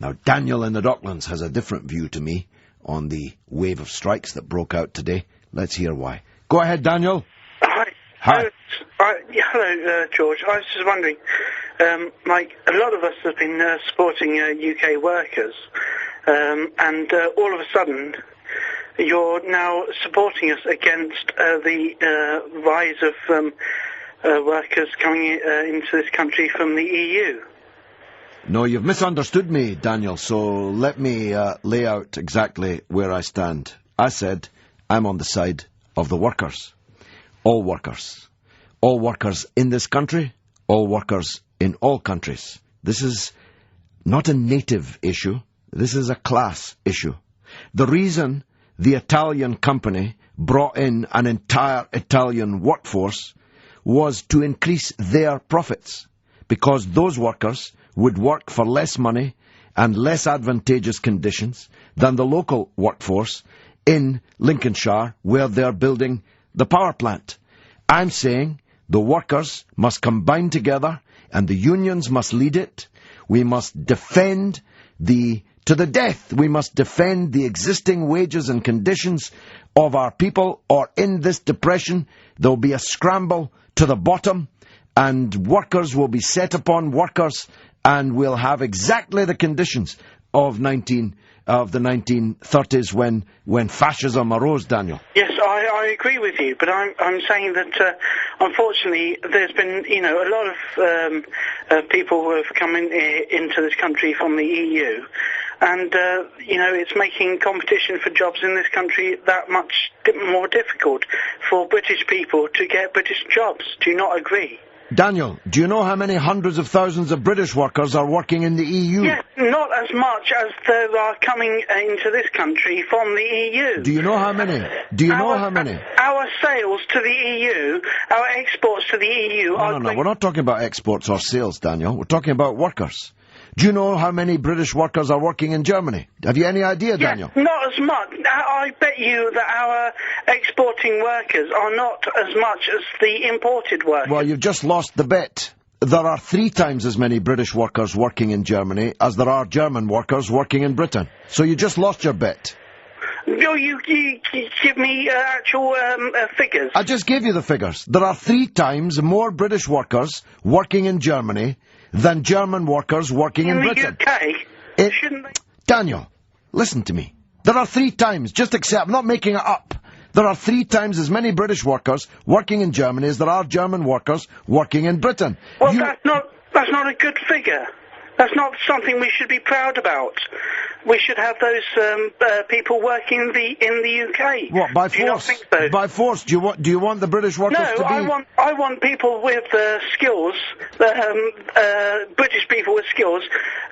Now, Daniel in the Docklands has a different view to me on the wave of strikes that broke out today. Let's hear why. Go ahead, Daniel. Hi. Hi. Hello, George. I was just wondering, a lot of us have been supporting UK workers, and all of a sudden, you're now supporting us against the rise of workers coming into this country from the EU. No, you've misunderstood me, Daniel, so let me lay out exactly where I stand. I said I'm on the side of the workers. All workers. All workers in this country, all workers in all countries. This is not a native issue. This is a class issue. The reason the Italian company brought in an entire Italian workforce was to increase their profits, because those workers would work for less money and less advantageous conditions than the local workforce in Lincolnshire, where they're building the power plant. I'm saying the workers must combine together and the unions must lead it. We must defend to the death, we must defend the existing wages and conditions of our people, or in this depression there will be a scramble to the bottom and workers will be set upon workers, and we'll have exactly the conditions of the 1930s when fascism arose, Daniel. Yes, I agree with you, but I'm saying that unfortunately there's been a lot of people who have come into this country from the EU, and it's making competition for jobs in this country that much more difficult for British people to get British jobs. Do you not agree? Daniel, do you know how many hundreds of thousands of British workers are working in the EU? Yes, not as much as there are coming into this country from the EU. Do you know how many? Do you know how many? Our sales to the EU, our exports to the EU are... No, we're not talking about exports or sales, Daniel. We're talking about workers. Do you know how many British workers are working in Germany? Have you any idea, Daniel? Not as much. I bet you that our exporting workers are not as much as the imported workers. Well, you've just lost the bet. There are 3 times as many British workers working in Germany as there are German workers working in Britain. So you just lost your bet. No, you give me actual figures. I just gave you the figures. There are 3 times more British workers working in Germany than German workers working in Britain. In the UK? Shouldn't they? Daniel, listen to me. There are 3 times, just accept, I'm not making it up. There are 3 times as many British workers working in Germany as there are German workers working in Britain. Well, that's not a good figure. That's not something we should be proud about. We should have those people working in the UK. What, by force? Do you not think so? By force? Do you want the British workers to be... No, I want people with skills, British people with skills,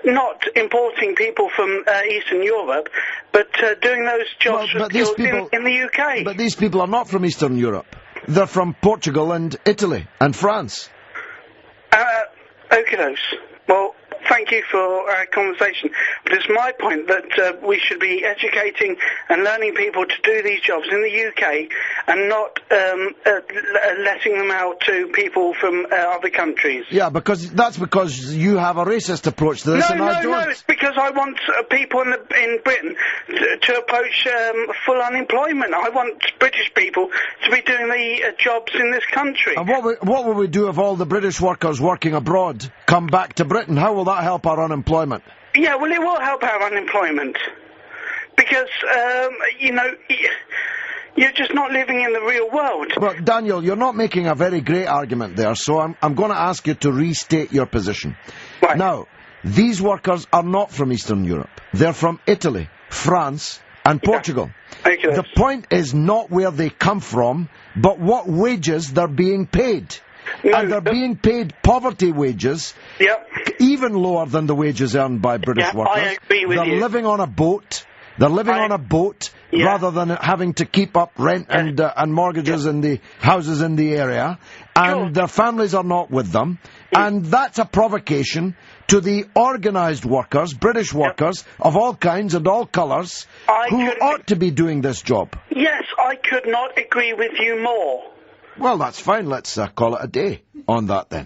not importing people from Eastern Europe, but doing those jobs with skills in the UK. But these people are not from Eastern Europe. They're from Portugal and Italy and France. Okay, well, thank you for our conversation. But it's my point that we should be educating and learning people to do these jobs in the UK and not letting them out to people from other countries. Yeah, that's because you have a racist approach to this, and I don't. No, it's because I want people in Britain to approach full unemployment. I want British people to be doing the jobs in this country. And what will we do if all the British workers working abroad come back to Britain? How will that help our unemployment? Yeah, well, it will help our unemployment. Because, you're just not living in the real world. But, Daniel, you're not making a very great argument there, so I'm going to ask you to restate your position. Right. Now, these workers are not from Eastern Europe. They're from Italy, France, and Portugal. Okay. The point is not where they come from, but what wages they're being paid. No, and they're being paid poverty wages, even lower than the wages earned by British workers. I agree with you. They're living on a boat. They're living on a boat rather than having to keep up rent and mortgages in the houses in the area. And their families are not with them. And that's a provocation to the organised workers, British workers, of all kinds and all colours, who ought to be doing this job. Yes, I could not agree with you more. Well, that's fine. Let's call it a day on that then.